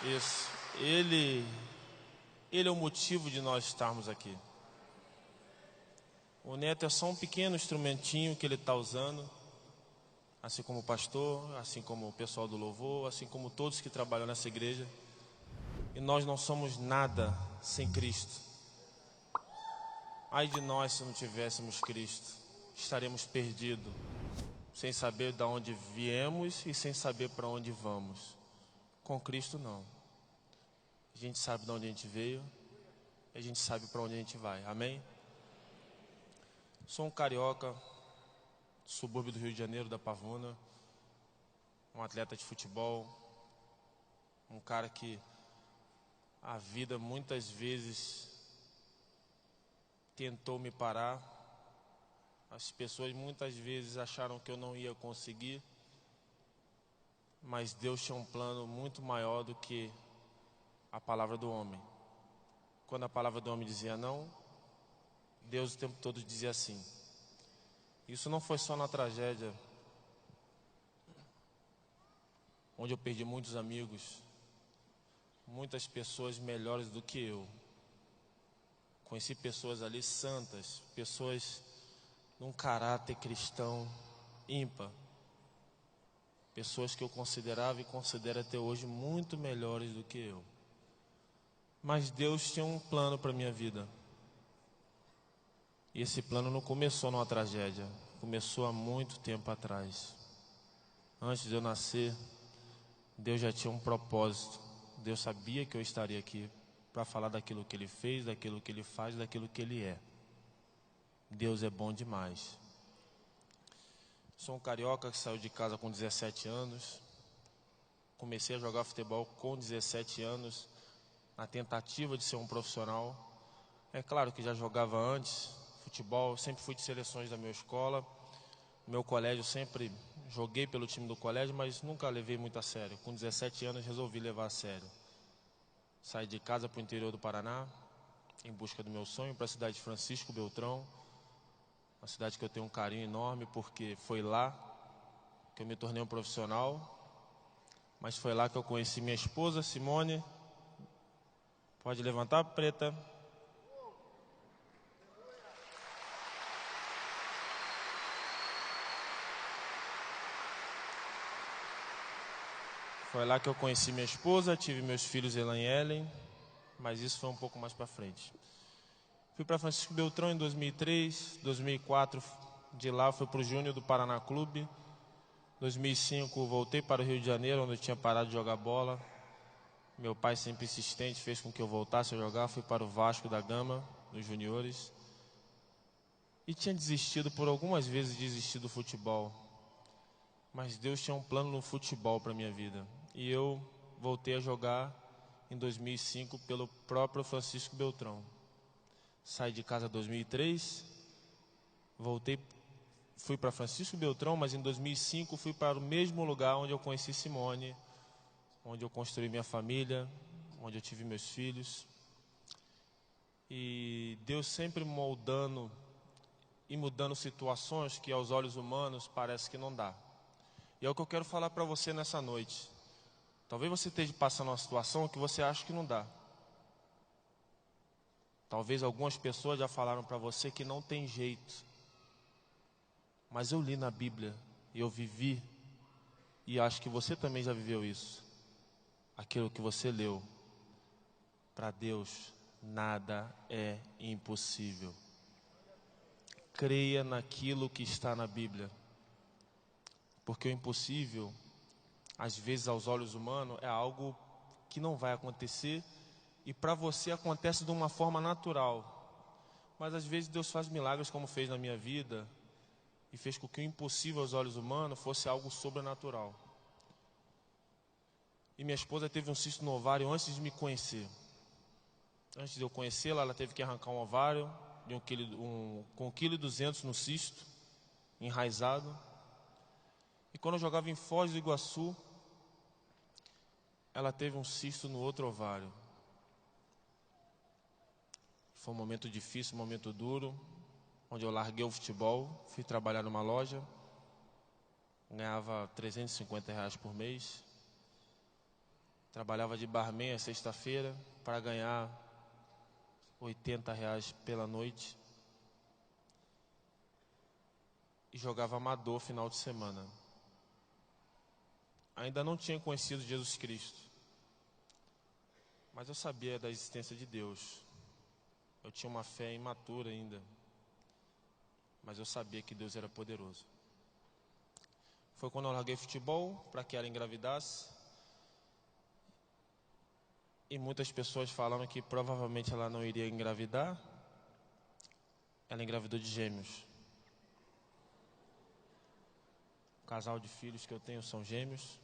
Isso. Ele é o motivo de nós estarmos aqui. O Neto é só um pequeno instrumentinho que ele está usando, assim como o pastor, assim como o pessoal do louvor, assim como todos que trabalham nessa igreja. E nós não somos nada sem Cristo. Ai de nós se não tivéssemos Cristo, estaremos perdidos, sem saber de onde viemos e sem saber para onde vamos. Com Cristo não. A gente sabe de onde a gente veio e a gente sabe para onde a gente vai. Amém? Sou um carioca, subúrbio do Rio de Janeiro, da Pavuna, um atleta de futebol, um cara que a vida muitas vezes tentou me parar. As pessoas muitas vezes acharam que eu não ia conseguir, mas Deus tinha um plano muito maior do que a palavra do homem. Quando a palavra do homem dizia não, Deus o tempo todo dizia sim. Isso não foi só na tragédia, onde eu perdi muitos amigos, muitas pessoas melhores do que eu. Conheci pessoas ali santas, pessoas num caráter cristão ímpar. Pessoas que eu considerava e considero até hoje muito melhores do que eu. Mas Deus tinha um plano para a minha vida. E esse plano não começou numa tragédia, começou há muito tempo atrás. Antes de eu nascer, Deus já tinha um propósito. Deus sabia que eu estaria aqui para falar daquilo que Ele fez, daquilo que Ele faz, daquilo que Ele é. Deus é bom demais. Sou um carioca que saiu de casa com 17 anos. Comecei a jogar futebol com 17 anos, na tentativa de ser um profissional. É claro que já jogava antes futebol, sempre fui de seleções da minha escola. No meu colégio sempre joguei pelo time do colégio, mas nunca levei muito a sério. Com 17 anos resolvi levar a sério. Saí de casa para o interior do Paraná, em busca do meu sonho, para a cidade de Francisco Beltrão. Uma cidade que eu tenho um carinho enorme, porque foi lá que eu me tornei um profissional. Mas foi lá que eu conheci minha esposa, Simone. Pode levantar, preta. Foi lá que eu conheci minha esposa, tive meus filhos Elan e Ellen, mas isso foi um pouco mais para frente. Fui para Francisco Beltrão em 2003, 2004 de lá fui para o Júnior do Paraná Clube. 2005 voltei para o Rio de Janeiro, onde eu tinha parado de jogar bola. Meu pai, sempre insistente, fez com que eu voltasse a jogar. Fui para o Vasco da Gama, nos juniores. E tinha desistido, por algumas vezes desisti do futebol. Mas Deus tinha um plano no futebol para a minha vida. E eu voltei a jogar em 2005 pelo próprio Francisco Beltrão. Saí de casa em 2003, fui para Francisco Beltrão, mas em 2005 fui para o mesmo lugar onde eu conheci Simone, onde eu construí minha família, onde eu tive meus filhos. E Deus sempre moldando e mudando situações que aos olhos humanos parece que não dá. E é o que eu quero falar para você nessa noite. Talvez você esteja passando uma situação que você acha que não dá. Talvez algumas pessoas já falaram para você que não tem jeito. Mas eu li na Bíblia e eu vivi, e acho que você também já viveu isso. Aquilo que você leu. Para Deus, nada é impossível. Creia naquilo que está na Bíblia. Porque o impossível, às vezes aos olhos humanos, é algo que não vai acontecer. E para você acontece de uma forma natural. Mas às vezes Deus faz milagres, como fez na minha vida, e fez com que o impossível aos olhos humanos fosse algo sobrenatural. E minha esposa teve um cisto no ovário antes de me conhecer. Antes de eu conhecê-la, ela teve que arrancar um ovário de com 1,2 kg no cisto, enraizado. E quando eu jogava em Foz do Iguaçu, ela teve um cisto no outro ovário. Foi um momento difícil, um momento duro, onde eu larguei o futebol, fui trabalhar numa loja, ganhava R$ 350 por mês, Trabalhava de barman a sexta-feira para ganhar R$ 80 pela noite. E jogava amador final de semana. Ainda não tinha conhecido Jesus Cristo. Mas eu sabia da existência de Deus. Eu tinha uma fé imatura ainda. Mas eu sabia que Deus era poderoso. Foi quando eu larguei futebol para que ela engravidasse. E muitas pessoas falaram que provavelmente ela não iria engravidar. Ela engravidou de gêmeos. O casal de filhos que eu tenho são gêmeos.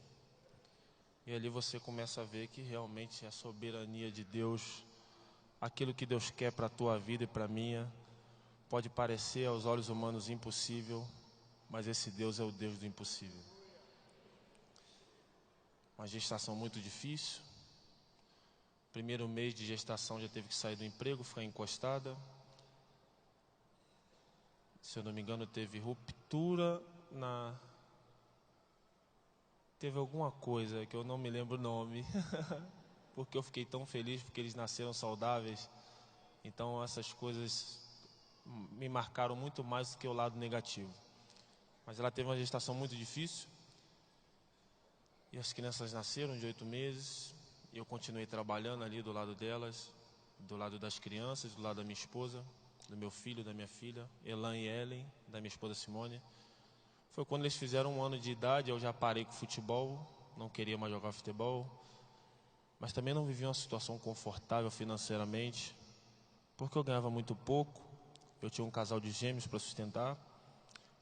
E ali você começa a ver que realmente a soberania de Deus, aquilo que Deus quer para a tua vida e para a minha, pode parecer aos olhos humanos impossível, mas esse Deus é o Deus do impossível. Uma gestação muito difícil. Primeiro mês de gestação já teve que sair do emprego, ficar encostada. Se eu não me engano, teve ruptura na... Teve alguma coisa que eu não me lembro o nome, porque eu fiquei tão feliz porque eles nasceram saudáveis. Então essas coisas me marcaram muito mais do que o lado negativo. Mas ela teve uma gestação muito difícil. E as crianças nasceram de 8 meses. E eu continuei trabalhando ali do lado delas, do lado das crianças, do lado da minha esposa, do meu filho, da minha filha, Elan e Ellen, da minha esposa Simone. Foi quando eles fizeram 1 ano de idade, eu já parei com futebol, não queria mais jogar futebol, mas também não vivia uma situação confortável financeiramente, porque eu ganhava muito pouco, eu tinha um casal de gêmeos para sustentar,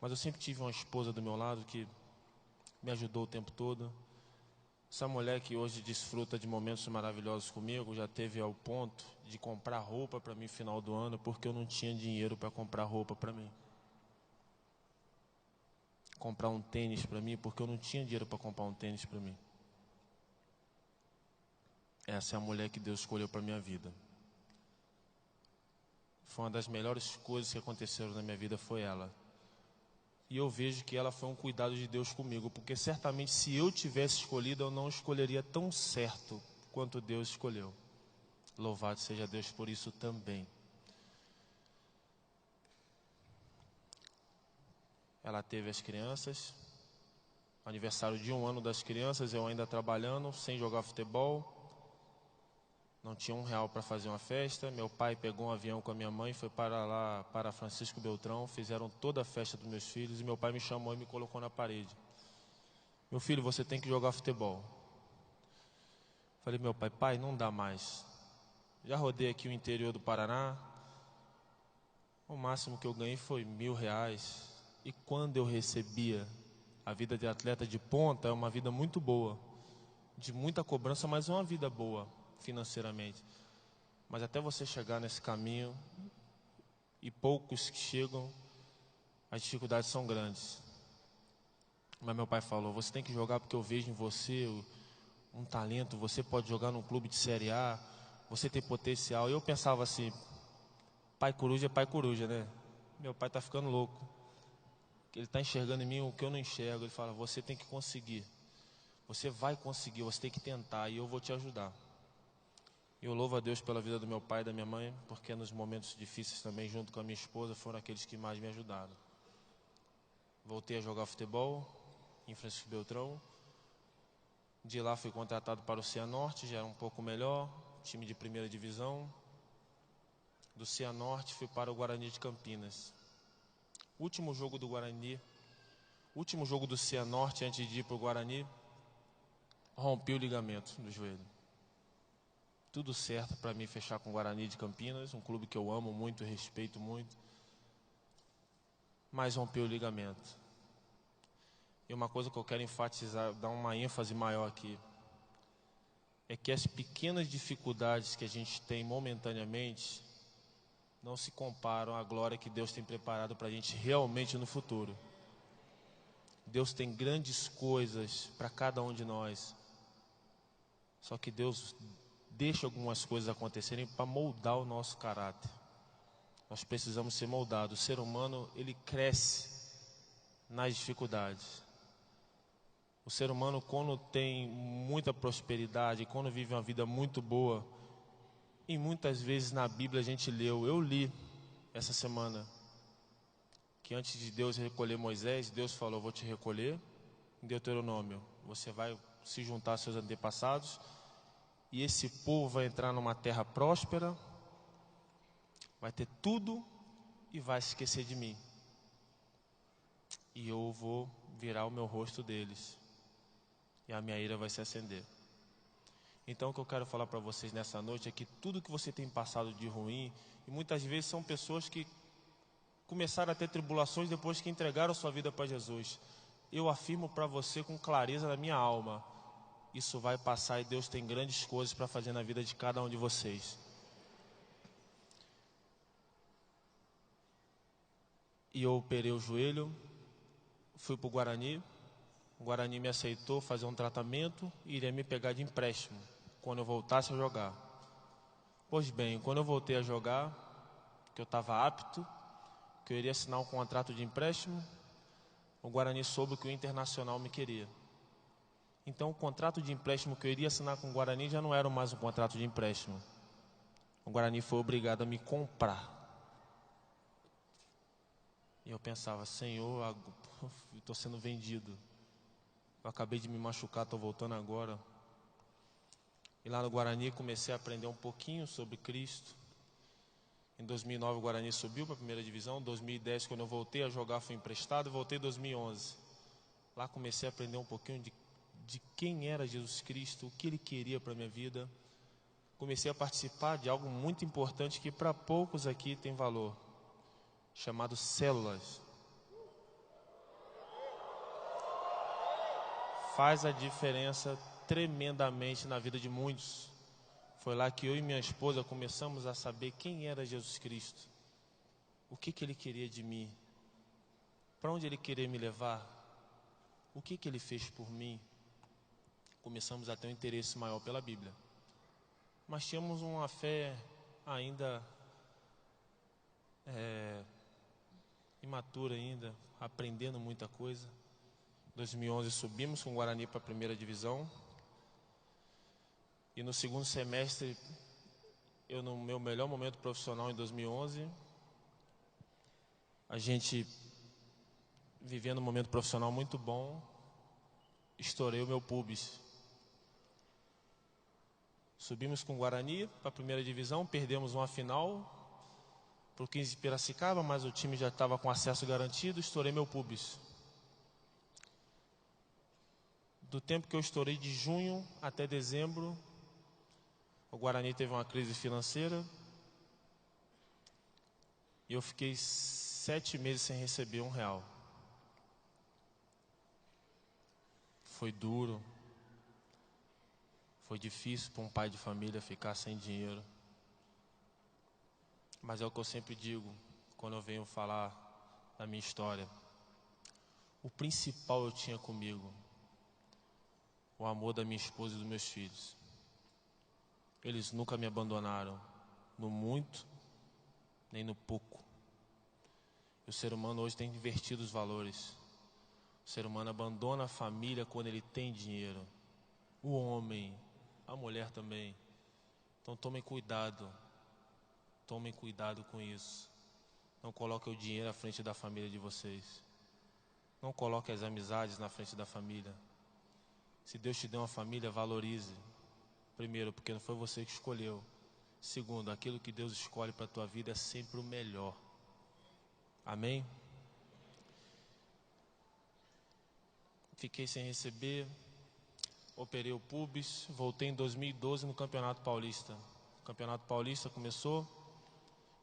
mas eu sempre tive uma esposa do meu lado que me ajudou o tempo todo. Essa mulher que hoje desfruta de momentos maravilhosos comigo, já teve ao ponto de comprar roupa para mim no final do ano, porque eu não tinha dinheiro para comprar roupa para mim. Comprar um tênis para mim, porque eu não tinha dinheiro para comprar um tênis para mim. Essa é a mulher que Deus escolheu para a minha vida. Foi uma das melhores coisas que aconteceram na minha vida, foi ela. E eu vejo que ela foi um cuidado de Deus comigo, porque certamente se eu tivesse escolhido, eu não escolheria tão certo quanto Deus escolheu. Louvado seja Deus por isso também. Ela teve as crianças, aniversário de 1 ano das crianças, eu ainda trabalhando, sem jogar futebol. Não tinha R$ 1 para fazer uma festa. Meu pai pegou um avião com a minha mãe, foi para lá, para Francisco Beltrão. Fizeram toda a festa dos meus filhos e meu pai me chamou e me colocou na parede. Meu filho, você tem que jogar futebol. Falei, meu pai, pai, não dá mais. Já rodei aqui o interior do Paraná. O máximo que eu ganhei foi R$ 1.000. E quando eu recebia, a vida de atleta de ponta é uma vida muito boa. De muita cobrança, mas é uma vida boa financeiramente. Mas até você chegar nesse caminho, e poucos que chegam, as dificuldades são grandes. Mas meu pai falou, você tem que jogar porque eu vejo em você um talento, você pode jogar num clube de Série A, você tem potencial. E eu pensava assim, pai coruja, né? Meu pai está ficando louco. Ele está enxergando em mim o que eu não enxergo. Ele fala, você tem que conseguir. Você vai conseguir, você tem que tentar e eu vou te ajudar. Eu louvo a Deus pela vida do meu pai e da minha mãe, porque nos momentos difíceis também, junto com a minha esposa, foram aqueles que mais me ajudaram. Voltei a jogar futebol em Francisco Beltrão. De lá fui contratado para o Cianorte, já era um pouco melhor, time de primeira divisão. Do Cianorte fui para o Guarani de Campinas. Último jogo do Guarani, último jogo do Cianorte antes de ir para o Guarani, rompi o ligamento do joelho. Tudo certo para mim fechar com o Guarani de Campinas, um clube que eu amo muito e respeito muito. Mas rompeu o ligamento. E uma coisa que eu quero enfatizar, dar uma ênfase maior aqui, é que as pequenas dificuldades que a gente tem momentaneamente não se comparam à glória que Deus tem preparado para a gente realmente no futuro. Deus tem grandes coisas para cada um de nós. Só que Deus deixa algumas coisas acontecerem para moldar o nosso caráter. Nós precisamos ser moldados. O ser humano, ele cresce nas dificuldades. O ser humano, quando tem muita prosperidade, quando vive uma vida muito boa, e muitas vezes na Bíblia a gente leu, eu li essa semana, que antes de Deus recolher Moisés, Deus falou: vou te recolher, em Deuteronômio, você vai se juntar aos seus antepassados, e esse povo vai entrar numa terra próspera, vai ter tudo e vai se esquecer de mim. E eu vou virar o meu rosto deles, e a minha ira vai se acender. Então o que eu quero falar para vocês nessa noite é que tudo que você tem passado de ruim, e muitas vezes são pessoas que começaram a ter tribulações depois que entregaram sua vida para Jesus. Eu afirmo para você com clareza na minha alma, isso vai passar e Deus tem grandes coisas para fazer na vida de cada um de vocês. E eu operei o joelho, fui para o Guarani me aceitou fazer um tratamento e iria me pegar de empréstimo quando eu voltasse a jogar. Pois bem, quando eu voltei a jogar, que eu estava apto, que eu iria assinar um contrato de empréstimo, o Guarani soube que o Internacional me queria. Então o contrato de empréstimo que eu iria assinar com o Guarani já não era mais um contrato de empréstimo. O Guarani foi obrigado a me comprar. E eu pensava: Senhor, estou sendo vendido. Eu acabei de me machucar, estou voltando agora. E lá no Guarani comecei a aprender um pouquinho sobre Cristo. Em 2009 o Guarani subiu para a primeira divisão. Em 2010, quando eu voltei a jogar, fui emprestado. Voltei em 2011. Lá comecei a aprender um pouquinho de quem era Jesus Cristo, o que Ele queria para a minha vida. Comecei a participar de algo muito importante que para poucos aqui tem valor, chamado células. Faz a diferença tremendamente na vida de muitos. Foi lá que eu e minha esposa começamos a saber quem era Jesus Cristo, o que Ele queria de mim, para onde Ele queria me levar, o que Ele fez por mim. Começamos a ter um interesse maior pela Bíblia, mas tínhamos uma fé ainda imatura ainda, aprendendo muita coisa. Em 2011 subimos com o Guarani para a primeira divisão. E no segundo semestre, eu no meu melhor momento profissional em 2011, a gente vivendo um momento profissional muito bom, estourei o meu pubis. Subimos com o Guarani para a primeira divisão, perdemos uma final para o 15 de Piracicaba, mas o time já estava com acesso garantido, estourei meu pubis. Do tempo que eu estourei, de junho até dezembro, o Guarani teve uma crise financeira e eu fiquei 7 meses sem receber R$1. Foi duro, foi difícil para um pai de família ficar sem dinheiro. Mas é o que eu sempre digo quando eu venho falar da minha história. O principal eu tinha comigo, o amor da minha esposa e dos meus filhos. Eles nunca me abandonaram, no muito, nem no pouco. E o ser humano hoje tem invertido os valores. O ser humano abandona a família quando ele tem dinheiro. O homem, a mulher também. Então tomem cuidado com isso. Não coloquem o dinheiro à frente da família de vocês. Não coloquem as amizades na frente da família. Se Deus te deu uma família, valorize. Primeiro, porque não foi você que escolheu. Segundo, aquilo que Deus escolhe para a tua vida é sempre o melhor. Amém? Fiquei sem receber, operei o pubis, voltei em 2012 no Campeonato Paulista. O Campeonato Paulista começou,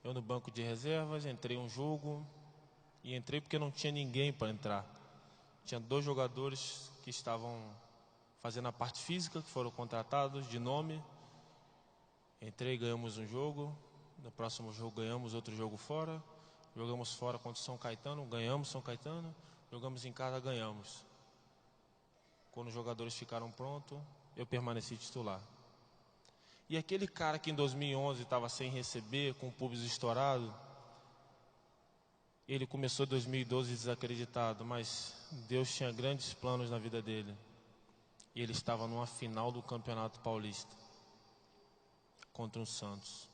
eu no banco de reservas, entrei um jogo, e entrei porque não tinha ninguém para entrar. Tinha 2 jogadores que estavam fazendo a parte física, que foram contratados de nome. Entrei, ganhamos um jogo, no próximo jogo ganhamos outro jogo fora, jogamos fora contra o São Caetano, ganhamos São Caetano, jogamos em casa, ganhamos. Quando os jogadores ficaram prontos, eu permaneci titular. E aquele cara que em 2011 estava sem receber, com o pubis estourado, ele começou em 2012 desacreditado, mas Deus tinha grandes planos na vida dele. E ele estava numa final do Campeonato Paulista contra o Santos.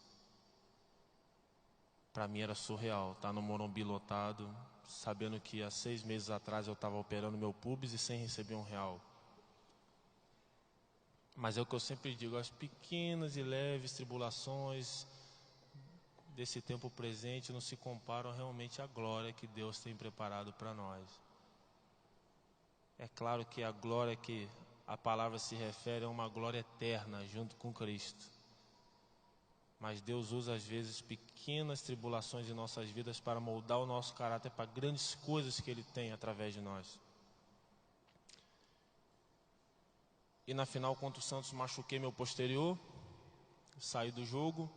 Para mim era surreal, estar no Morumbi lotado, sabendo que há 6 meses atrás eu estava operando meu pubis e sem receber R$1. Mas é o que eu sempre digo, as pequenas e leves tribulações desse tempo presente não se comparam realmente à glória que Deus tem preparado para nós. É claro que a glória que a palavra se refere é uma glória eterna junto com Cristo. Mas Deus usa às vezes pequenas tribulações em nossas vidas para moldar o nosso caráter para grandes coisas que Ele tem através de nós. E na final contra o Santos machuquei meu posterior, saí do jogo,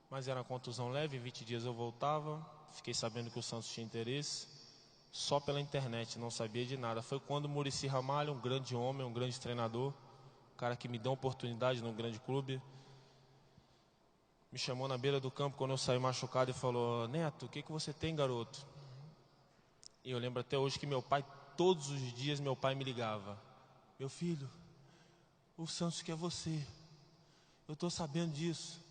mas era uma contusão leve, em 20 dias eu voltava. Fiquei sabendo que o Santos tinha interesse, só pela internet, não sabia de nada. Foi quando o Muricy Ramalho, um grande homem, um grande treinador, um cara que me deu uma oportunidade num grande clube, me chamou na beira do campo quando eu saí machucado e falou: Neto, o que você tem, garoto? E eu lembro até hoje que meu pai, todos os dias meu pai me ligava: meu filho, o Santos quer você, eu estou sabendo disso.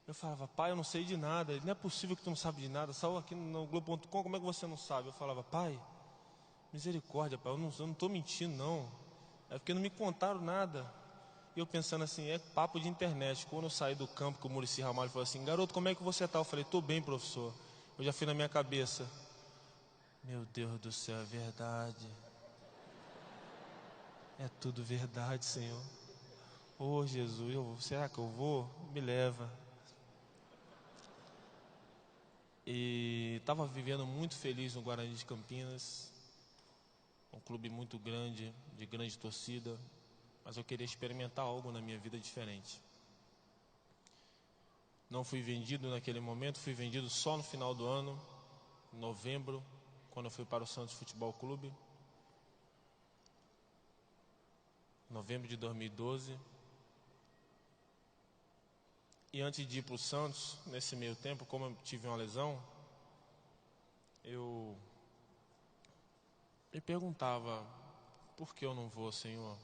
Eu falava: pai, eu não sei de nada. Ele: não é possível que tu não sabe de nada, saiu aqui no Globo.com, como é que você não sabe? Eu falava: pai, misericórdia, pai, eu não estou mentindo não, é porque não me contaram nada. E eu pensando assim, é papo de internet. Quando eu saí do campo, que o Muricy Ramalho falou assim: garoto, como é que você está? Eu falei: estou bem, professor. Eu já fui na minha cabeça: meu Deus do céu, é verdade. É tudo verdade, Senhor. Oh, Jesus, será que eu vou? Me leva. E estava vivendo muito feliz no Guarani de Campinas, um clube muito grande, de grande torcida, mas eu queria experimentar algo na minha vida diferente. Não fui vendido naquele momento, fui vendido só no final do ano, em novembro, quando eu fui para o Santos Futebol Clube. Novembro de 2012. E antes de ir para o Santos, nesse meio tempo, como eu tive uma lesão, eu me perguntava: por que eu não vou, Senhor?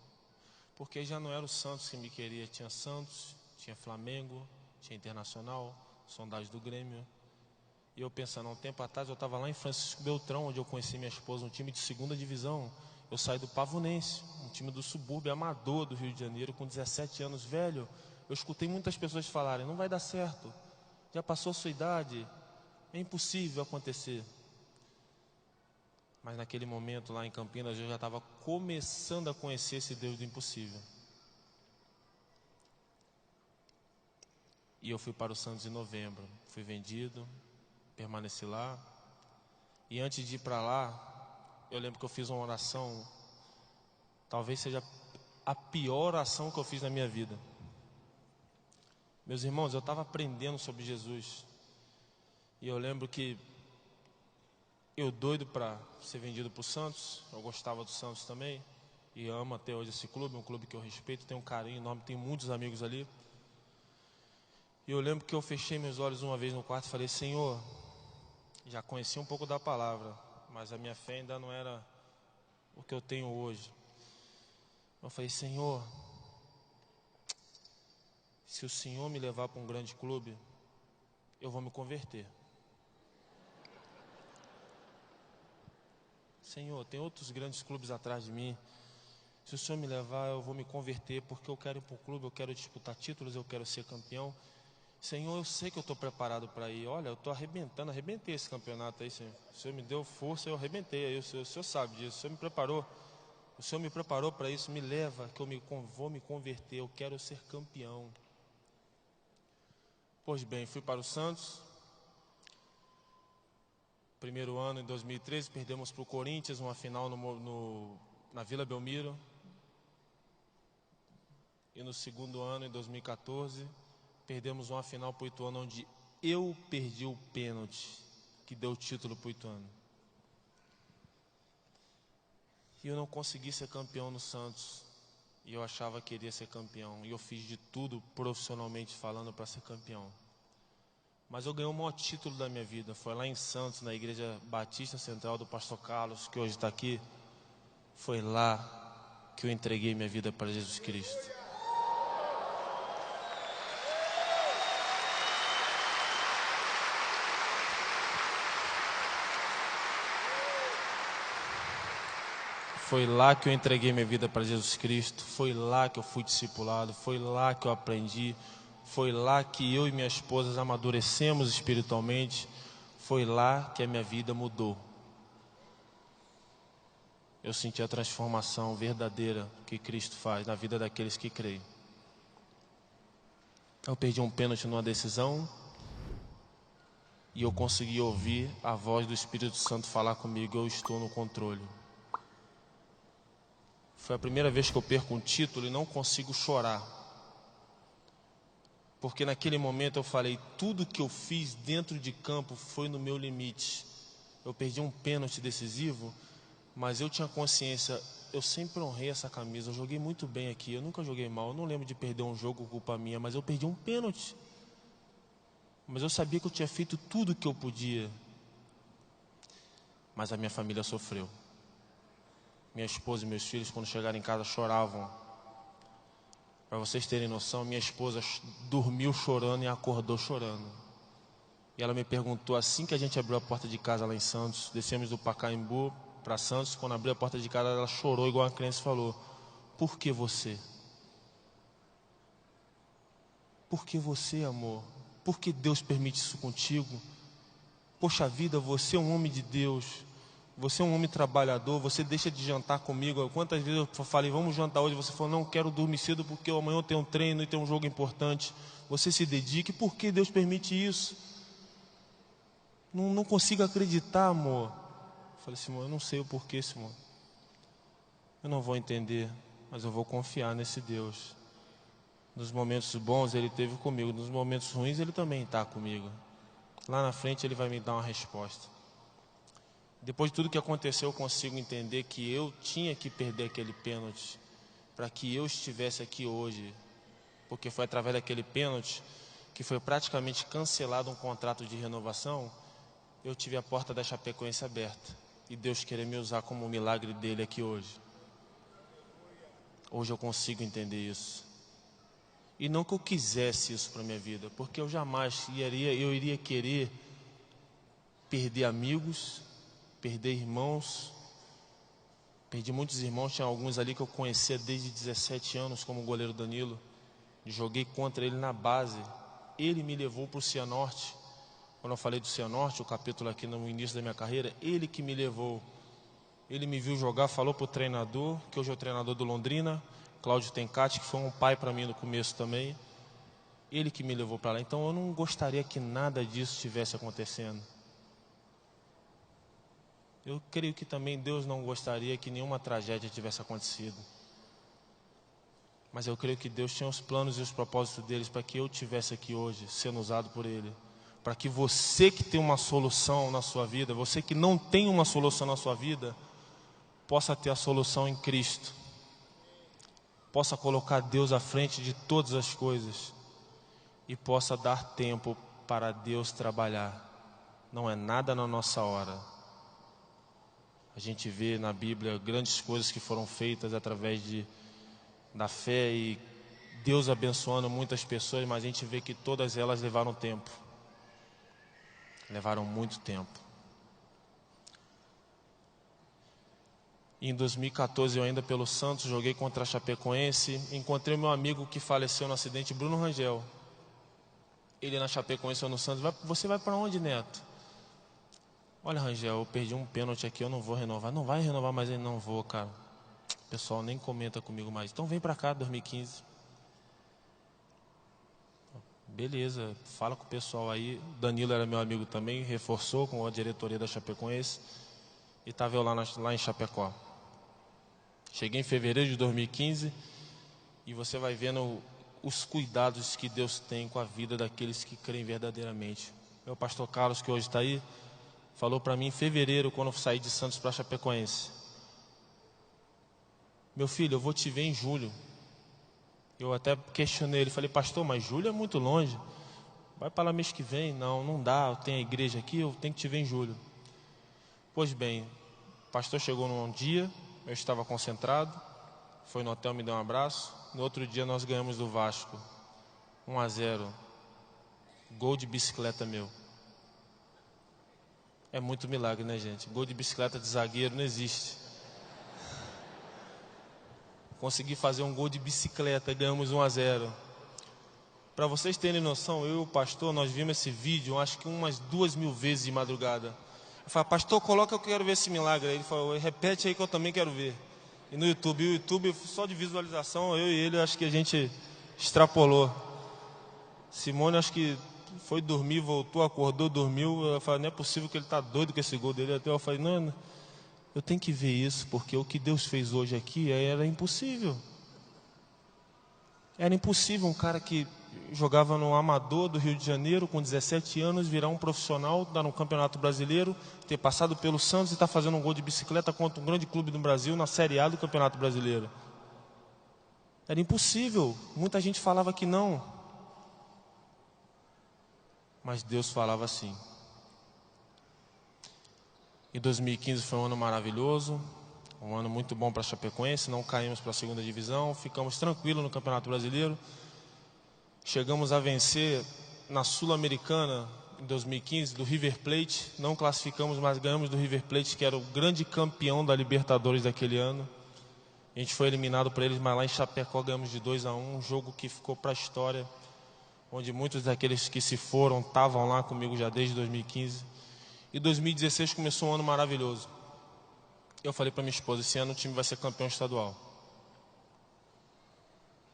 Porque já não era o Santos que me queria. Tinha Santos, tinha Flamengo, tinha Internacional, sondagem do Grêmio. E eu pensando, há um tempo atrás eu estava lá em Francisco Beltrão, onde eu conheci minha esposa, um time de 2ª divisão. Eu saí do Pavonense, um time do subúrbio amador do Rio de Janeiro, com 17 anos, velho. Eu escutei muitas pessoas falarem: não vai dar certo, já passou a sua idade, é impossível acontecer. Mas naquele momento lá em Campinas eu já estava começando a conhecer esse Deus do impossível. E eu fui para o Santos em novembro, fui vendido, permaneci lá. E antes de ir para lá, eu lembro que eu fiz uma oração, talvez seja a pior oração que eu fiz na minha vida. Meus irmãos, eu estava aprendendo sobre Jesus. E eu lembro que eu doido para ser vendido para o Santos. Eu gostava do Santos também. E amo até hoje esse clube, um clube que eu respeito, tenho um carinho enorme, tenho muitos amigos ali. E eu lembro que eu fechei meus olhos uma vez no quarto e falei: Senhor, já conheci um pouco da palavra, mas a minha fé ainda não era o que eu tenho hoje. Eu falei: Senhor, se o Senhor me levar para um grande clube, eu vou me converter. Senhor, tem outros grandes clubes atrás de mim. Se o Senhor me levar, eu vou me converter, porque eu quero ir para um clube, eu quero disputar títulos, eu quero ser campeão. Senhor, eu sei que eu estou preparado para ir. Olha, eu estou arrebentei esse campeonato aí, Senhor. O Senhor me deu força, eu arrebentei aí. O Senhor sabe disso, o Senhor me preparou. O Senhor me preparou para isso, me leva, que eu vou me converter, eu quero ser campeão. Pois bem, fui para o Santos. Primeiro ano, em 2013, perdemos para o Corinthians, uma final na Vila Belmiro. E no segundo ano, em 2014, perdemos uma final para o Ituano, onde eu perdi o pênalti que deu o título para o Ituano. E eu não consegui ser campeão no Santos. E eu achava que iria ser campeão. E eu fiz de tudo, profissionalmente falando, para ser campeão. Mas eu ganhei o maior título da minha vida. Foi lá em Santos, na Igreja Batista Central do Pastor Carlos, que hoje está aqui. Foi lá que eu entreguei minha vida para Jesus Cristo. Foi lá que eu entreguei minha vida para Jesus Cristo, foi lá que eu fui discipulado, foi lá que eu aprendi, foi lá que eu e minha esposa amadurecemos espiritualmente, foi lá que a minha vida mudou. Eu senti a transformação verdadeira que Cristo faz na vida daqueles que creem. Eu perdi um pênalti numa decisão e eu consegui ouvir a voz do Espírito Santo falar comigo: eu estou no controle. Foi a primeira vez que eu perco um título e não consigo chorar. Porque naquele momento eu falei, tudo que eu fiz dentro de campo foi no meu limite. Eu perdi um pênalti decisivo, mas eu tinha consciência, eu sempre honrei essa camisa, eu joguei muito bem aqui, eu nunca joguei mal, eu não lembro de perder um jogo, culpa minha, mas eu perdi um pênalti. Mas eu sabia que eu tinha feito tudo o que eu podia. Mas a minha família sofreu. Minha esposa e meus filhos, quando chegaram em casa, choravam. Para vocês terem noção, minha esposa dormiu chorando e acordou chorando. E ela me perguntou, assim que a gente abriu a porta de casa lá em Santos, descemos do Pacaembu para Santos, quando abriu a porta de casa, ela chorou igual uma criança e falou: por que você? Por que você, amor? Por que Deus permite isso contigo? Poxa vida, você é um homem de Deus. Você é um homem trabalhador, você deixa de jantar comigo. Quantas vezes eu falei, vamos jantar hoje, você falou, não quero dormir cedo porque amanhã eu tenho um treino e tem um jogo importante. Você se dedique, por que Deus permite isso? Não consigo acreditar, amor. Eu falei, Simão, eu não sei o porquê, Simão. Eu não vou entender, mas eu vou confiar nesse Deus. Nos momentos bons Ele esteve comigo, nos momentos ruins Ele também está comigo. Lá na frente Ele vai me dar uma resposta. Depois de tudo que aconteceu, eu consigo entender que eu tinha que perder aquele pênalti para que eu estivesse aqui hoje. Porque foi através daquele pênalti que foi praticamente cancelado um contrato de renovação. Eu tive a porta da Chapecoense aberta. E Deus queria me usar como um milagre dele aqui hoje. Hoje eu consigo entender isso. E não que eu quisesse isso para a minha vida, porque eu jamais iria querer perder amigos, perder irmãos. Perdi muitos irmãos, tinha alguns ali que eu conhecia desde 17 anos, como o goleiro Danilo. Joguei contra ele na base. Ele me levou para o Cianorte. Quando eu falei do Cianorte, o capítulo aqui no início da minha carreira, ele que me levou. Ele me viu jogar, falou para o treinador, que hoje é o treinador do Londrina, Cláudio Tencati, que foi um pai para mim no começo também. Ele que me levou para lá. Então eu não gostaria que nada disso estivesse acontecendo. Eu creio que também Deus não gostaria que nenhuma tragédia tivesse acontecido. Mas eu creio que Deus tinha os planos e os propósitos deles para que eu estivesse aqui hoje, sendo usado por Ele. Para que você que tem uma solução na sua vida, você que não tem uma solução na sua vida, possa ter a solução em Cristo. Possa colocar Deus à frente de todas as coisas. E possa dar tempo para Deus trabalhar. Não é nada na nossa hora. A gente vê na Bíblia grandes coisas que foram feitas através da fé e Deus abençoando muitas pessoas, mas a gente vê que todas elas levaram tempo. Levaram muito tempo. Em 2014, eu ainda pelo Santos, joguei contra a Chapecoense. Encontrei meu amigo que faleceu no acidente, Bruno Rangel. Ele na Chapecoense ou no Santos. Você vai para onde, Neto? Olha, Rangel, eu perdi um pênalti aqui, eu não vou renovar. Não vai renovar, mas eu não vou, cara. O pessoal nem comenta comigo mais. Então vem pra cá, 2015. Beleza, fala com o pessoal aí. Danilo era meu amigo também, reforçou com a diretoria da Chapecoense. E estava eu lá em Chapecó. Cheguei em fevereiro de 2015. E você vai vendo os cuidados que Deus tem com a vida daqueles que creem verdadeiramente. Meu pastor Carlos, que hoje está aí, falou para mim em fevereiro, quando eu saí de Santos para Chapecoense: meu filho, eu vou te ver em julho. Eu até questionei ele, falei, pastor, mas julho é muito longe. Vai para lá mês que vem. Não dá, eu tenho a igreja aqui, eu tenho que te ver em julho. Pois bem, o pastor chegou num dia, eu estava concentrado. foi no hotel, me deu um abraço. No outro dia nós ganhamos do Vasco, 1-0, gol de bicicleta meu. É muito milagre, né, gente? Gol de bicicleta de zagueiro não existe. Consegui fazer um gol de bicicleta, ganhamos 1-0. Para vocês terem noção, eu e o pastor, nós vimos esse vídeo, acho que umas 2.000 vezes de madrugada. Eu falei, pastor, coloca, eu quero ver esse milagre. Aí ele falou, repete aí que eu também quero ver. E no YouTube, o YouTube só de visualização, eu e ele, acho que a gente extrapolou. Simone, acho que foi dormir, voltou, acordou, dormiu. Eu falei, não é possível que ele está doido com esse gol dele. Até eu falei, não, eu tenho que ver isso, porque o que Deus fez hoje aqui era impossível. Era impossível um cara que jogava no Amador do Rio de Janeiro com 17 anos, virar um profissional, dar no Campeonato Brasileiro, ter passado pelo Santos e estar fazendo um gol de bicicleta contra um grande clube do Brasil na Série A do Campeonato Brasileiro. Era impossível. Muita gente falava que não. Mas Deus falava assim. E 2015 foi um ano maravilhoso, um ano muito bom para a Chapecoense, não caímos para a segunda divisão, ficamos tranquilos no Campeonato Brasileiro. Chegamos a vencer na Sul-Americana em 2015 do River Plate, não classificamos, mas ganhamos do River Plate, que era o grande campeão da Libertadores daquele ano. A gente foi eliminado por eles, mas lá em Chapecó ganhamos de 2-1, um jogo que ficou para a história, onde muitos daqueles que se foram estavam lá comigo já desde 2015. E 2016 começou um ano maravilhoso. Eu falei para minha esposa, esse ano o time vai ser campeão estadual.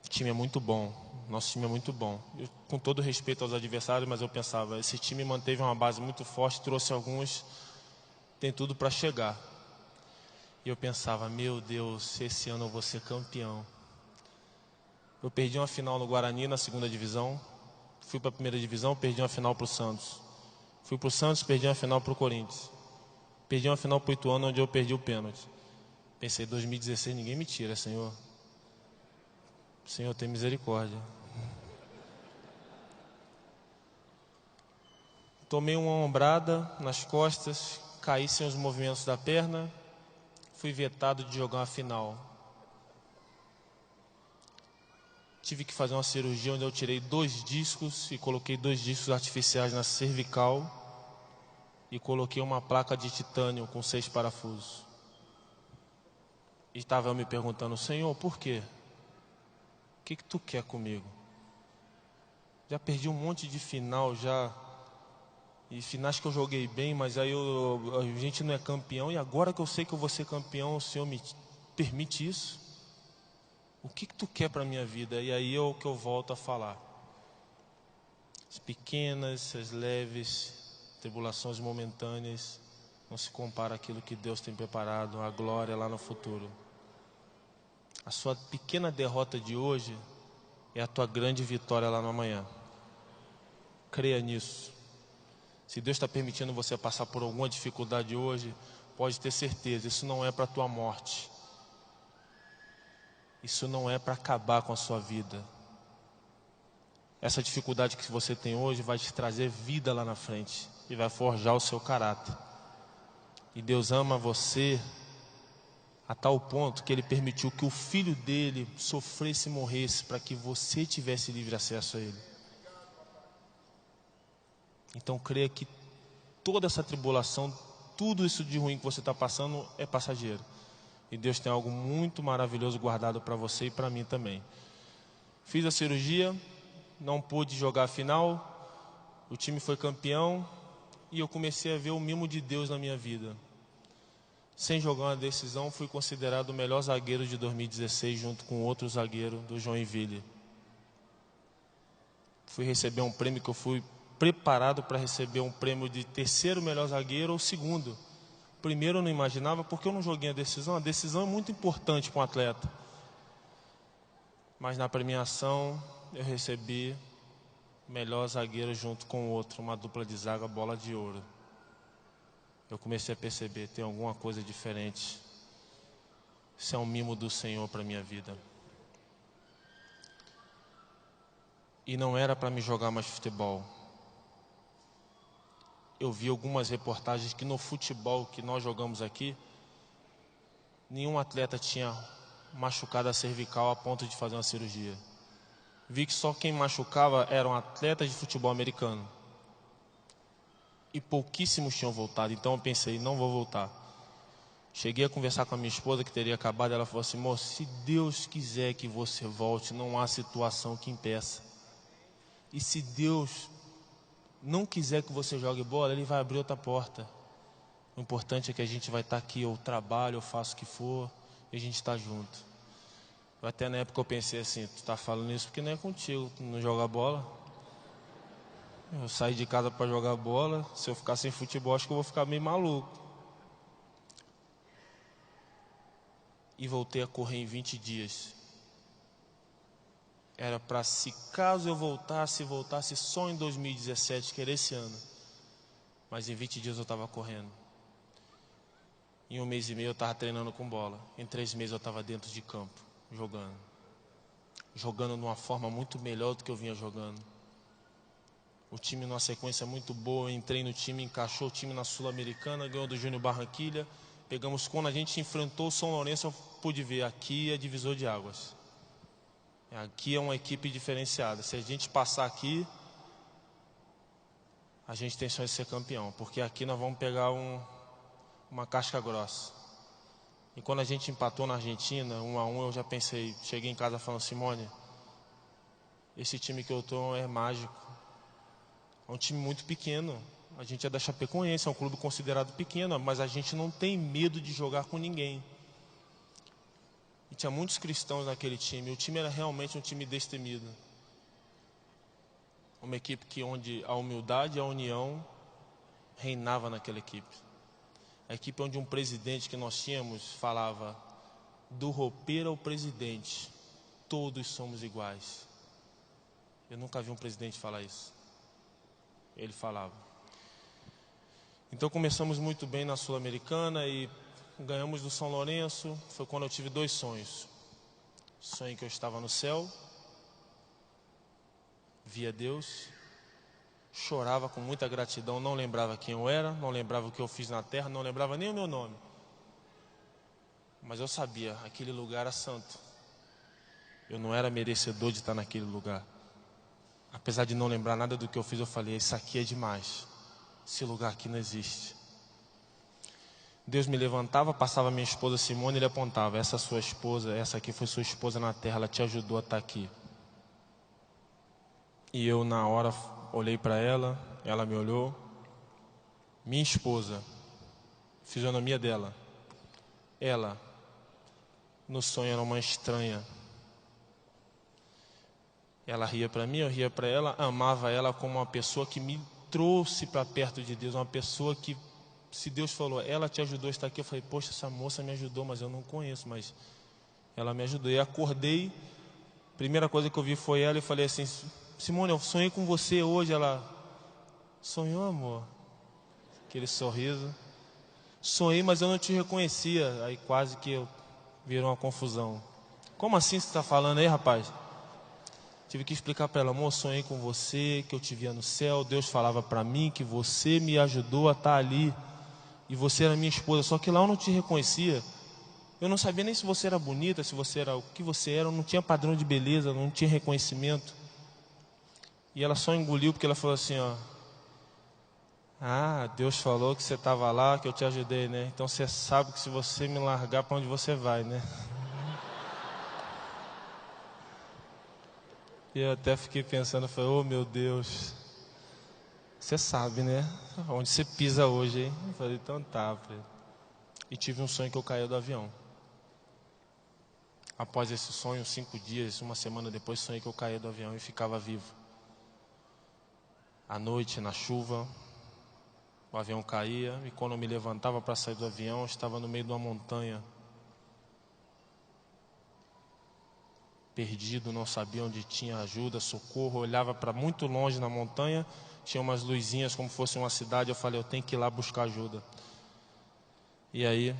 O time é muito bom, nosso time é muito bom. Eu, com todo respeito aos adversários, mas eu pensava, esse time manteve uma base muito forte, trouxe alguns, tem tudo para chegar. E eu pensava, meu Deus, esse ano eu vou ser campeão. Eu perdi uma final no Guarani, na segunda divisão. Fui para a primeira divisão, perdi uma final para o Santos. Fui para o Santos, perdi uma final para o Corinthians. Perdi uma final para o Ituano, onde eu perdi o pênalti. Pensei, 2016 ninguém me tira, Senhor. Senhor, tem misericórdia. Tomei uma ombrada nas costas, caí sem os movimentos da perna, fui vetado de jogar uma final. Tive que fazer uma cirurgia onde eu tirei 2 discos e coloquei 2 discos artificiais na cervical e coloquei uma placa de titânio com 6 parafusos. E estava eu me perguntando, Senhor, por quê? O que tu quer comigo? Já perdi um monte de final já. E finais que eu joguei bem, mas aí a gente não é campeão. E agora que eu sei que eu vou ser campeão, o Senhor me permite isso? O que tu quer para a minha vida? E aí é o que eu volto a falar. As pequenas, as leves, tribulações momentâneas, não se compara àquilo que Deus tem preparado, a glória lá no futuro. A sua pequena derrota de hoje é a tua grande vitória lá no amanhã. Creia nisso. Se Deus está permitindo você passar por alguma dificuldade hoje, pode ter certeza, isso não é para a tua morte. Isso não é para acabar com a sua vida. Essa dificuldade que você tem hoje vai te trazer vida lá na frente e vai forjar o seu caráter. E Deus ama você a tal ponto que Ele permitiu que o Filho dele sofresse e morresse para que você tivesse livre acesso a Ele. Então creia que toda essa tribulação, tudo isso de ruim que você está passando é passageiro. E Deus tem algo muito maravilhoso guardado para você e para mim também. Fiz a cirurgia, não pude jogar a final, o time foi campeão e eu comecei a ver o mimo de Deus na minha vida. Sem jogar uma decisão, fui considerado o melhor zagueiro de 2016 junto com outro zagueiro do Joinville. Fui receber um prêmio que eu fui preparado para receber um prêmio de terceiro melhor zagueiro ou segundo. Primeiro eu não imaginava porque eu não joguei a decisão. A decisão é muito importante para um atleta. Mas na premiação eu recebi melhor zagueiro junto com outro, uma dupla de zaga, bola de ouro. Eu comecei a perceber, tem alguma coisa diferente. Isso é um mimo do Senhor para a minha vida. E não era para me jogar mais futebol. Eu vi algumas reportagens que no futebol que nós jogamos aqui, nenhum atleta tinha machucada cervical a ponto de fazer uma cirurgia. Vi que só quem machucava eram atletas de futebol americano. E pouquíssimos tinham voltado, então eu pensei, não vou voltar. Cheguei a conversar com a minha esposa, que teria acabado, ela falou assim, moço, se Deus quiser que você volte, não há situação que impeça. E se Deus não quiser que você jogue bola, Ele vai abrir outra porta. O importante é que a gente vai estar aqui, eu trabalho, eu faço o que for, e a gente está junto. Até na época eu pensei assim, tu está falando isso porque não é contigo, tu não joga bola. Eu saí de casa para jogar bola, se eu ficar sem futebol, acho que eu vou ficar meio maluco. E voltei a correr em 20 dias. Era para, se caso eu voltasse só em 2017, que era esse ano. Mas em 20 dias eu estava correndo. Em 1 mês e meio eu estava treinando com bola. Em 3 meses eu estava dentro de campo, jogando. Jogando de uma forma muito melhor do que eu vinha jogando. O time numa sequência muito boa, entrei no time, encaixou o time na Sul-Americana, ganhou do Júnior Barranquilla. Pegamos, quando a gente enfrentou o São Lourenço, eu pude ver, aqui é divisor de águas. Aqui é uma equipe diferenciada. Se a gente passar aqui, a gente tem chance de ser campeão. Porque aqui nós vamos pegar uma casca grossa. E quando a gente empatou na Argentina, 1-1, eu já pensei, cheguei em casa falando, Simone, esse time que eu tô é mágico. É um time muito pequeno. A gente é da Chapecoense, é um clube considerado pequeno, mas a gente não tem medo de jogar com ninguém. E tinha muitos cristãos naquele time. O time era realmente um time destemido. Uma equipe onde a humildade e a união reinava naquela equipe. A equipe onde um presidente que nós tínhamos falava, do roupeiro ao presidente, todos somos iguais. Eu nunca vi um presidente falar isso. Ele falava. Então começamos muito bem na Sul-Americana e ganhamos do São Lourenço. Foi quando eu tive 2 sonhos. Sonho que eu estava no céu, via Deus, chorava com muita gratidão, não lembrava quem eu era, não lembrava o que eu fiz na terra, não lembrava nem o meu nome. Mas eu sabia, aquele lugar era santo. Eu não era merecedor de estar naquele lugar. Apesar de não lembrar nada do que eu fiz, eu falei, isso aqui é demais. Esse lugar aqui não existe. Deus me levantava, passava minha esposa Simone, ele apontava, essa sua esposa, essa aqui foi sua esposa na terra, ela te ajudou a estar aqui. E eu na hora olhei para ela, ela me olhou. Minha esposa, fisionomia dela, ela, no sonho era uma estranha. Ela ria para mim, eu ria para ela, amava ela como uma pessoa que me trouxe para perto de Deus, uma pessoa que, se Deus falou, ela te ajudou a estar aqui, eu falei, poxa, essa moça me ajudou, mas eu não conheço, mas ela me ajudou. E acordei, primeira coisa que eu vi foi ela e falei assim, Simone, eu sonhei com você hoje. Ela, sonhou, amor? Aquele sorriso. Sonhei, mas eu não te reconhecia. Aí quase que virou uma confusão. Como assim você está falando aí, rapaz? Tive que explicar para ela, amor, sonhei com você, que eu te via no céu. Deus falava para mim que você me ajudou a estar ali. E você era minha esposa, só que lá eu não te reconhecia. Eu não sabia nem se você era bonita, se você era o que você era. Eu não tinha padrão de beleza, não tinha reconhecimento. E ela só engoliu porque ela falou assim, ó. Ah, Deus falou que você estava lá, que eu te ajudei, né? Então você sabe que se você me largar, para onde você vai, né? E eu até fiquei pensando, falei, oh meu Deus, você sabe, né? Onde você pisa hoje, hein? Eu falei, então tá. E tive um sonho que eu caí do avião. Após esse sonho, 5 dias, 1 semana depois, sonhei que eu caí do avião e ficava vivo. À noite, na chuva, o avião caía e quando eu me levantava para sair do avião, eu estava no meio de uma montanha. Perdido, não sabia onde tinha ajuda, socorro. Eu olhava para muito longe na montanha, tinha umas luzinhas como fosse uma cidade. Eu falei, eu tenho que ir lá buscar ajuda. E aí,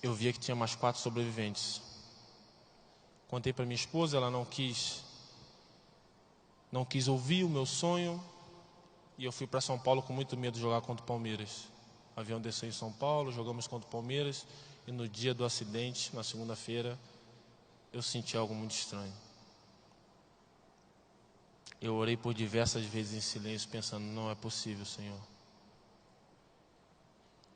eu via que tinha mais 4 sobreviventes. Contei para minha esposa, ela não quis ouvir o meu sonho. E eu fui para São Paulo com muito medo de jogar contra o Palmeiras. O avião desceu em São Paulo, jogamos contra o Palmeiras. E no dia do acidente, na segunda-feira, eu senti algo muito estranho. Eu orei por diversas vezes em silêncio, pensando, não é possível, Senhor.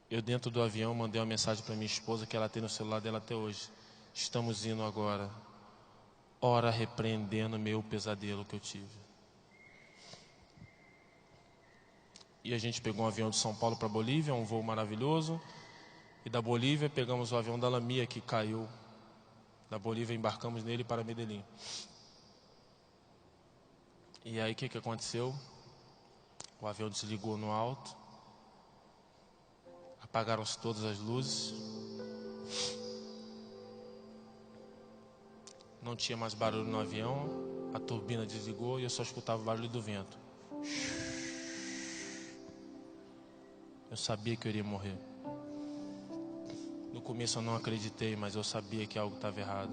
Eu dentro do avião mandei uma mensagem para minha esposa, que ela tem no celular dela até hoje. Estamos indo agora. Ora repreendendo meu pesadelo que eu tive. E a gente pegou um avião de São Paulo para Bolívia, um voo maravilhoso. E da Bolívia pegamos o avião da Lamia, que caiu. Da Bolívia embarcamos nele para Medellín. E aí o que aconteceu? O avião desligou no alto. Apagaram-se todas as luzes. Não tinha mais barulho no avião. A turbina desligou e eu só escutava o barulho do vento. Eu sabia que eu iria morrer. No começo eu não acreditei, mas eu sabia que algo estava errado.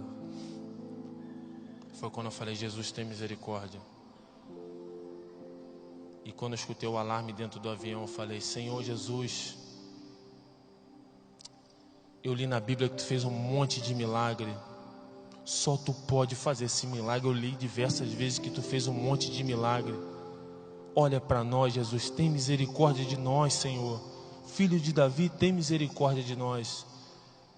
Foi quando eu falei, Jesus, tem misericórdia. E quando eu escutei o alarme dentro do avião, eu falei, Senhor Jesus, eu li na Bíblia que tu fez um monte de milagre. Só tu pode fazer esse milagre. Eu li diversas vezes que tu fez um monte de milagre. Olha para nós, Jesus, tem misericórdia de nós, Senhor. Filho de Davi, tem misericórdia de nós.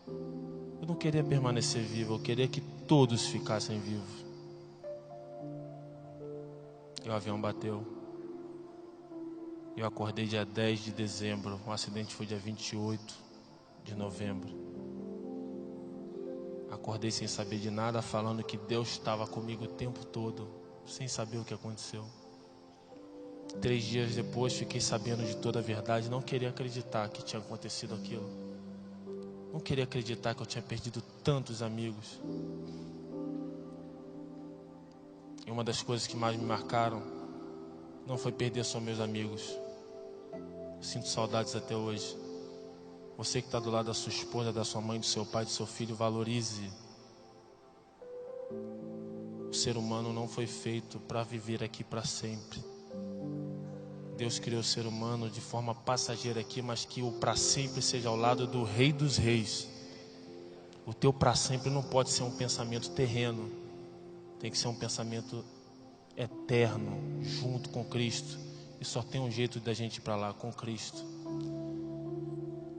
Eu não queria permanecer vivo, eu queria que todos ficassem vivos. E o avião bateu. Eu acordei dia 10 de dezembro. O acidente foi dia 28 de novembro. Acordei sem saber de nada, falando que Deus estava comigo o tempo todo, sem saber o que aconteceu. 3 dias depois fiquei sabendo de toda a verdade. Não queria acreditar que tinha acontecido aquilo. Não queria acreditar que eu tinha perdido tantos amigos. E uma das coisas que mais me marcaram não foi perder só meus amigos. Sinto saudades até hoje. Você que está do lado da sua esposa, da sua mãe, do seu pai, do seu filho, valorize. O ser humano não foi feito para viver aqui para sempre. Deus criou o ser humano de forma passageira aqui, mas que o para sempre seja ao lado do Rei dos Reis. O teu para sempre não pode ser um pensamento terreno. Tem que ser um pensamento eterno, junto com Cristo. E só tem um jeito da gente ir para lá, com Cristo.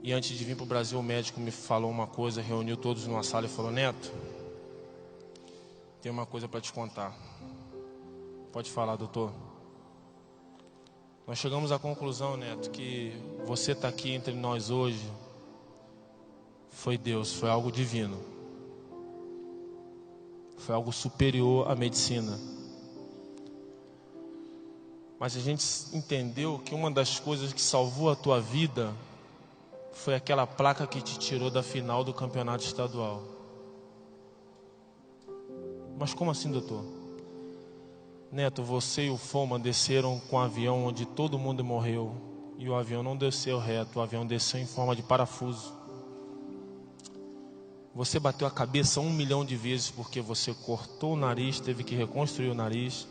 E antes de vir para o Brasil, o médico me falou uma coisa, reuniu todos numa sala e falou, Neto, tem uma coisa para te contar. Pode falar, doutor. Nós chegamos à conclusão, Neto, que você está aqui entre nós hoje, foi Deus, foi algo divino. Foi algo superior à medicina. Mas a gente entendeu que uma das coisas que salvou a tua vida foi aquela placa que te tirou da final do campeonato estadual. Mas como assim, doutor? Neto, você e o Foma desceram com um avião onde todo mundo morreu. E o avião não desceu reto, o avião desceu em forma de parafuso. Você bateu a cabeça 1 milhão de vezes porque você cortou o nariz, teve que reconstruir o nariz.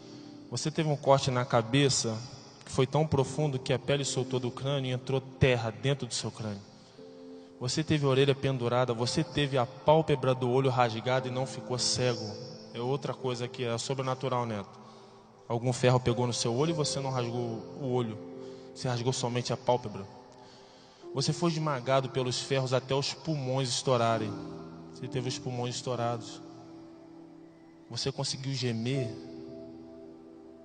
Você teve um corte na cabeça que foi tão profundo que a pele soltou do crânio e entrou terra dentro do seu crânio. Você teve a orelha pendurada, você teve a pálpebra do olho rasgada e não ficou cego. É outra coisa que é sobrenatural, Neto. Algum ferro pegou no seu olho e você não rasgou o olho. Você rasgou somente a pálpebra. Você foi esmagado pelos ferros até os pulmões estourarem. Você teve os pulmões estourados. Você conseguiu gemer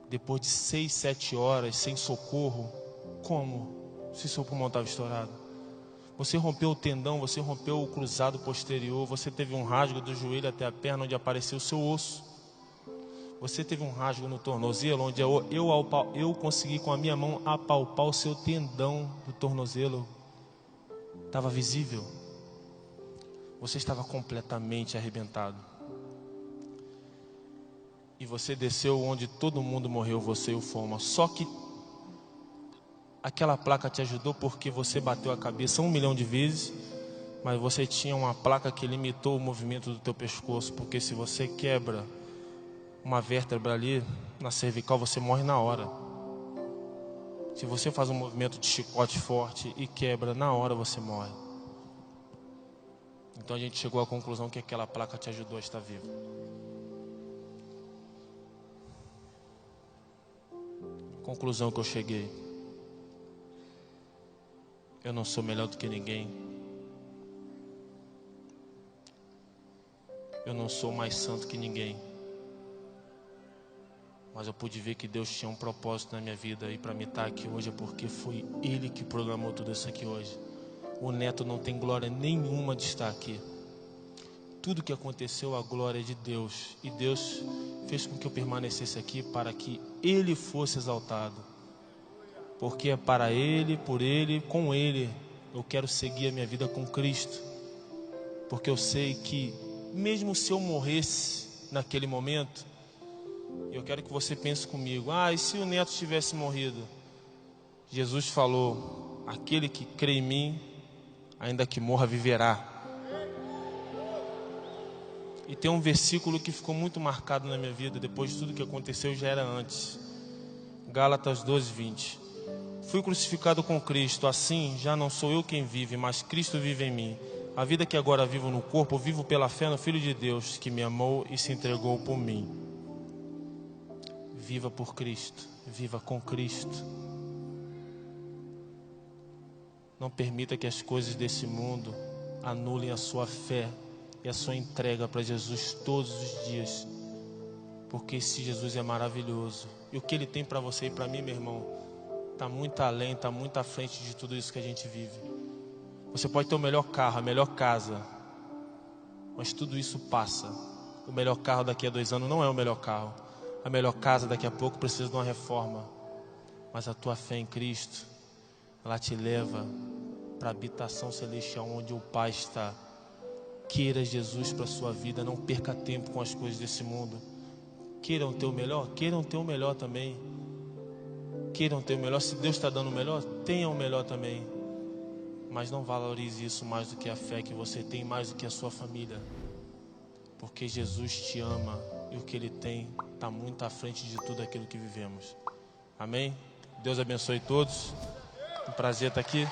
depois de 6, 7 horas sem socorro. Como? Se seu pulmão estava estourado. Você rompeu o tendão, você rompeu o cruzado posterior. Você teve um rasgo do joelho até a perna onde apareceu o seu osso. Você teve um rasgo no tornozelo onde eu consegui com a minha mão apalpar o seu tendão do tornozelo. Estava visível. Você estava completamente arrebentado. E você desceu onde todo mundo morreu, você e o Foma. Só que aquela placa te ajudou porque você bateu a cabeça 1 milhão de vezes, mas você tinha uma placa que limitou o movimento do teu pescoço, porque se você quebra uma vértebra ali na cervical, você morre na hora. Se você faz um movimento de chicote forte e quebra, na hora você morre. Então a gente chegou à conclusão que aquela placa te ajudou a estar vivo. Conclusão que eu cheguei: eu não sou melhor do que ninguém. Eu não sou mais santo que ninguém. Mas eu pude ver que Deus tinha um propósito na minha vida. E para mim estar aqui hoje é porque foi Ele que programou tudo isso aqui hoje. O neto não tem glória nenhuma de estar aqui. Tudo que aconteceu, a glória é de Deus. E Deus fez com que eu permanecesse aqui para que Ele fosse exaltado. Porque é para Ele, por Ele, com Ele. Eu quero seguir a minha vida com Cristo. Porque eu sei que mesmo se eu morresse naquele momento, eu quero que você pense comigo: e se o neto tivesse morrido? Jesus falou: aquele que crê em mim, ainda que morra, viverá. E tem um versículo que ficou muito marcado na minha vida, depois de tudo que aconteceu, já era antes. Gálatas 12:20. Fui crucificado com Cristo, assim já não sou eu quem vive, mas Cristo vive em mim. A vida que agora vivo no corpo, vivo pela fé no Filho de Deus, que me amou e se entregou por mim. Viva por Cristo, viva com Cristo. Não permita que as coisas desse mundo anulem a sua fé e a sua entrega para Jesus todos os dias. Porque esse Jesus é maravilhoso. E o que Ele tem para você e para mim, meu irmão, está muito além, está muito à frente de tudo isso que a gente vive. Você pode ter o melhor carro, a melhor casa, mas tudo isso passa. O melhor carro daqui a 2 anos não é o melhor carro. A melhor casa daqui a pouco precisa de uma reforma. Mas a tua fé em Cristo, ela te leva para a habitação celestial onde o Pai está. Queira Jesus para a sua vida, não perca tempo com as coisas desse mundo. Queiram ter o melhor? Queiram ter o melhor também. Queiram ter o melhor. Se Deus está dando o melhor, tenham o melhor também. Mas não valorize isso mais do que a fé que você tem, mais do que a sua família. Porque Jesus te ama e o que Ele tem está muito à frente de tudo aquilo que vivemos. Amém? Deus abençoe todos. Um prazer estar aqui.